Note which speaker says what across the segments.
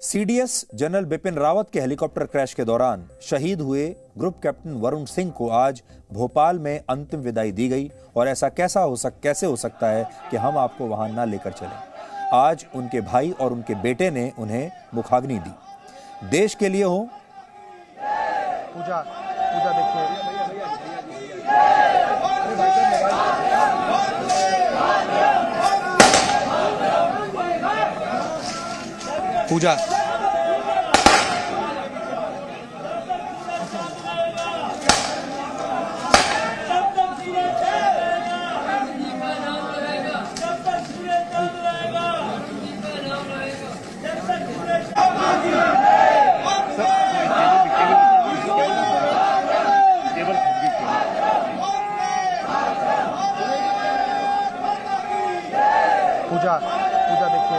Speaker 1: CDS general Bipin Rawat के helicopter crash के दौरान शहीद हुए ग्रुप कैप्टन वरुण सिंह को आज भोपाल में अंतिम विदाई दी गई। और ऐसा कैसे हो सकता है कि हम आपको वहां ना लेकर चलें। आज उनके भाई और उनके बेटे ने उन्हें मुखाग्नि दी। देश के लिए हो
Speaker 2: पूजा देखिए पूजा पूजा देखिए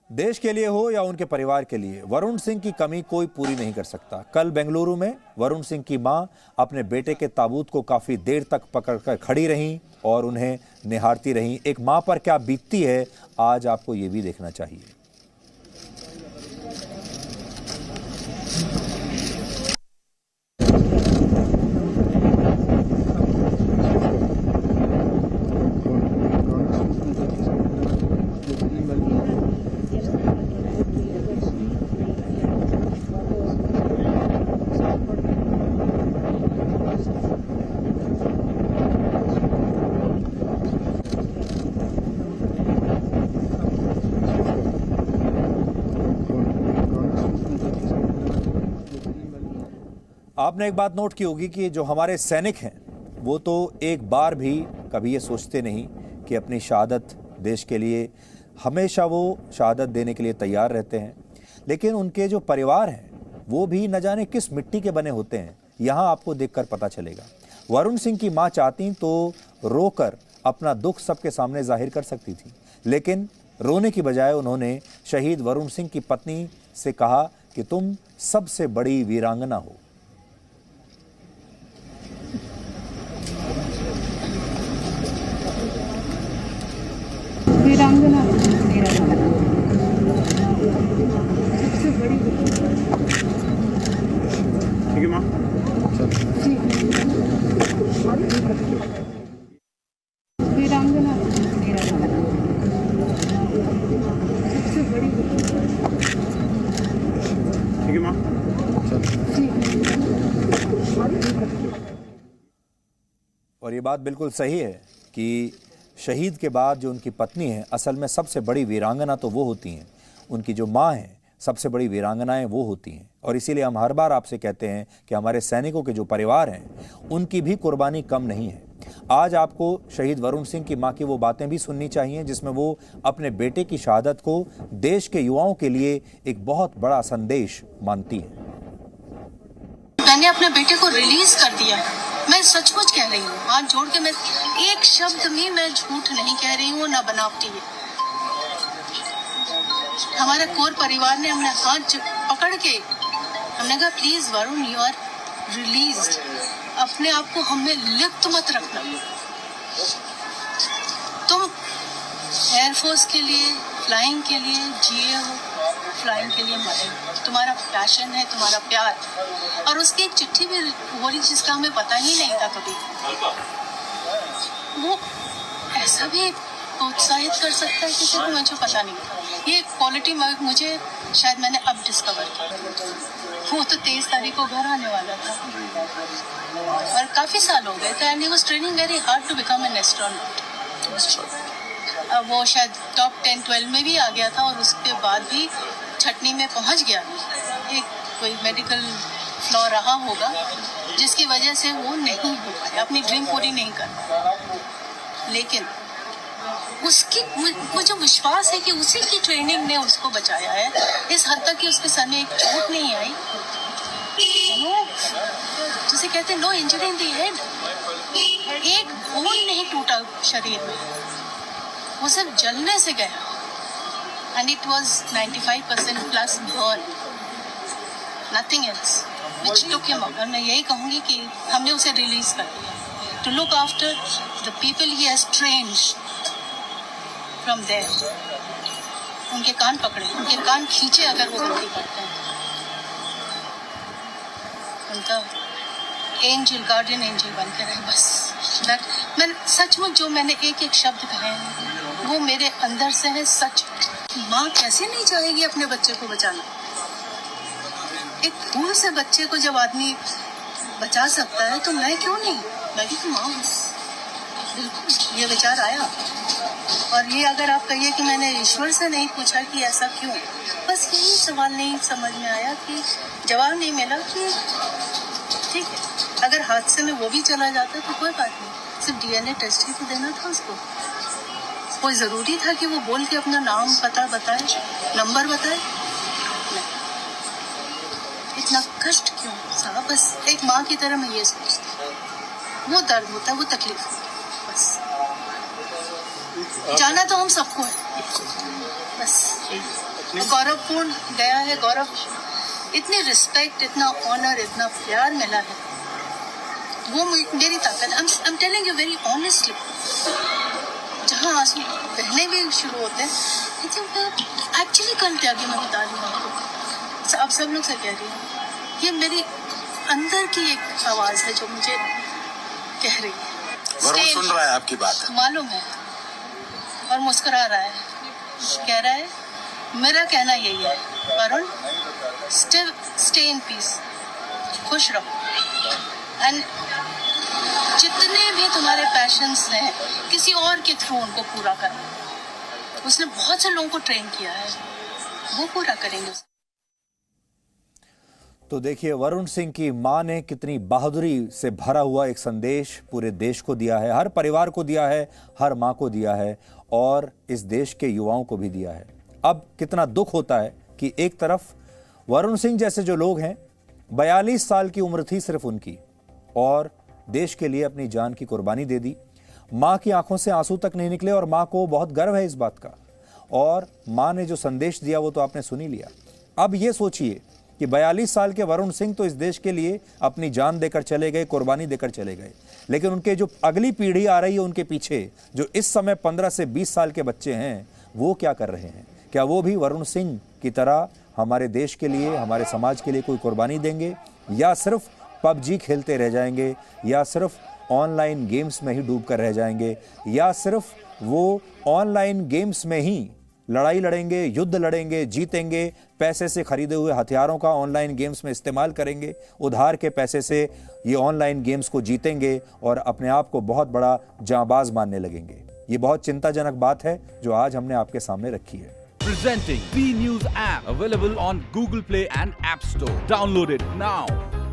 Speaker 1: देश के लिए हो या उनके परिवार के लिए, वरुण सिंह की कमी कोई पूरी नहीं कर सकता। कल बेंगलुरु में वरुण सिंह की मां अपने बेटे के ताबूत को काफी देर तक पकड़कर खड़ी रहीं और उन्हें निहारती रहीं। एक मां पर क्या बीतती है, आज आपको ये भी देखना चाहिए। आपने एक बात नोट की होगी कि जो हमारे सैनिक हैं वो तो एक बार भी कभी ये सोचते नहीं कि अपनी शहादत देश के लिए, हमेशा वो शहादत देने के लिए तैयार रहते हैं। लेकिन उनके जो परिवार हैं वो भी न जाने किस मिट्टी के बने होते हैं, यहाँ आपको देखकर पता चलेगा। वरुण सिंह की माँ चाहती तो रोकर अपना दुख सबके सामने जाहिर कर सकती थी, लेकिन रोने की बजाय उन्होंने शहीद वरुण सिंह की पत्नी से कहा कि तुम सबसे बड़ी वीरांगना हो।
Speaker 3: वीरांगना मेरा सबसे बड़ी।
Speaker 2: ठीक है माँ।
Speaker 3: वीरांगना मेरा सबसे बड़ी।
Speaker 2: ठीक है माँ।
Speaker 1: और ये बात बिल्कुल सही है कि शहीद के बाद जो उनकी पत्नी है, असल में सबसे बड़ी वीरांगना तो वो होती हैं। उनकी जो माँ है, सबसे बड़ी वीरांगनाएं वो होती हैं। और इसीलिए हम हर बार आपसे कहते हैं कि हमारे सैनिकों के जो परिवार हैं उनकी भी कुर्बानी कम नहीं है। आज आपको शहीद वरुण सिंह की माँ की वो बातें भी सुननी चाहिए जिसमें वो अपने बेटे की शहादत को देश के युवाओं के लिए एक बहुत बड़ा संदेश मानती है।
Speaker 4: मैंने अपने बेटे को रिलीज कर दिया। मैं सचमुच कह रही हूँ, हाथ जोड़ के, मैं एक शब्द में मैं झूठ नहीं कह रही हूँ, ना बनावटी है। हमारे कोर परिवार ने हमने हाथ पकड़ के हमने कहा please Varun, you are released. अपने आप को हमें लिप्त मत रखना। तुम एयरफोर्स के लिए, फ्लाइंग के लिए जिए हो, फ्लाइंग के लिए मरे हो। तुम्हारा पैशन है, तुम्हारा प्यार। और उसकी एक चिट्ठी भी हो रही जिसका हमें पता ही नहीं था कभी। वो ऐसा भी प्रोत्साहित कर सकता है किसी को, मुझे पता नहीं था। ये क्वालिटी मुझे शायद मैंने अब डिस्कवर की। वो तो 23 तारीख को घर आने वाला था और काफी साल हो गए थे। And he was training very hard to become an astronaut. वो शायद टॉप 10-12 में भी आ गया था और उसके बाद भी छटनी में पहुंच गया। एक कोई मेडिकल फ्लॉ रहा होगा जिसकी वजह से वो नहीं हो पाया, अपनी ड्रीम पूरी नहीं कर पाया। लेकिन उसकी मुझे विश्वास है कि उसी की ट्रेनिंग ने उसको बचाया है। इस हद तक कि उसके सर में एक चोट नहीं आई। जिसे कहते हैं no injury in the head. एक बोन नहीं टूटा शरीर में, वो सिर्फ जलने से गया। And it was 95% plus burn, nothing else which took him out. मैं यही कहूंगी कि हमने उसे रिलीज कर दिया to look after the people he has trained from there. उनके कान पकड़े, उनके कान खींचे अगर वो गलती करते हैं। उनका एंजल, गार्डियन एंजल बन के रहे बस। मैं सचमुच जो मैंने एक एक शब्द कहे हैं वो मेरे अंदर से है सच। माँ कैसे नहीं चाहेगी अपने बच्चे को बचाना? एक फूल से बच्चे को जब आदमी बचा सकता है तो मैं क्यों नहीं? मैं भी तो माँ हूँ। बिल्कुल ये विचार आया। और ये अगर आप कहिए कि मैंने ईश्वर से नहीं पूछा कि ऐसा क्यों, बस यही सवाल नहीं समझ में आया कि जवाब नहीं मिला कि ठीक है, अगर हादसे में वो भी चला जाता तो कोई बात नहीं, सिर्फ डीएनए टेस्ट ही तो देना था उसको। कोई ज़रूरी था कि वो बोल के अपना नाम पता बताए, नंबर बताए? नहीं। इतना कष्ट क्यों साहब? बस एक माँ की तरह मैं ये सोचती हूँ। वो दर्द होता है, वो तकलीफ बस। जाना तो हम सबको है बस। गौरवपूर्ण गया है, गौरव, इतनी रिस्पेक्ट, इतना ऑनर, इतना प्यार मिला है, वो मेरी ताकत। I am telling you very honestly. जहाँ आंसू बहने भी शुरू होते हैं, एक्चुअली कल त्यागी मैं बता रही हूँ, अब सब लोग से कह रही हूँ, ये मेरी अंदर की एक आवाज़ है जो मुझे कह रही है।
Speaker 5: वरुण सुन रहा है आपकी बात,
Speaker 4: मालूम है, और मुस्कुरा रहा है, कह रहा है। मेरा कहना यही है, वरुण, स्टे इन पीस, खुश रहो। एंड जितने भी तुम्हारे पैशंस हैं, किसी और के थ्रू उनको पूरा करो। उसने बहुत से लोगों को ट्रेन किया है, वो पूरा करेंगे।
Speaker 1: तो देखिए, वरुण सिंह की मां ने कितनी बहादुरी से भरा हुआ एक संदेश पूरे देश को दिया है, हर परिवार को दिया है, हर मां को दिया है और इस देश के युवाओं को भी दिया है। अब कितना दुख होता है कि एक तरफ वरुण सिंह जैसे जो लोग हैं, 42 साल की उम्र थी सिर्फ उनकी, और देश के लिए अपनी जान की कुर्बानी दे दी। मां की आंखों से आंसू तक नहीं निकले और मां को बहुत गर्व है इस बात का। और मां ने जो संदेश दिया वो तो आपने सुन ही लिया। अब ये सोचिए कि 42 साल के वरुण सिंह तो इस देश के लिए अपनी जान देकर चले गए, कुर्बानी देकर चले गए, लेकिन उनके जो अगली पीढ़ी आ रही है उनके पीछे, जो इस समय 15 से 20 साल के बच्चे हैं, वो क्या कर रहे हैं? क्या वो भी वरुण सिंह की तरह हमारे देश के लिए, हमारे समाज के लिए कोई कुर्बानी देंगे, या सिर्फ पबजी खेलते रह जाएंगे, या सिर्फ ऑनलाइन गेम्स में ही डूब कर रह जाएंगे, या सिर्फ वो ऑनलाइन गेम्स में ही लड़ाई लड़ेंगे, युद्ध लड़ेंगे, जीतेंगे, पैसे से खरीदे हुए हथियारों का ऑनलाइन गेम्स में इस्तेमाल करेंगे, उधार के पैसे से ये ऑनलाइन गेम्स को जीतेंगे और अपने आप को बहुत बड़ा जांबाज मानने लगेंगे। ये बहुत चिंताजनक बात है जो आज हमने आपके सामने रखी है।
Speaker 6: Presenting B News app, available on Google Play and App Store. Download it now.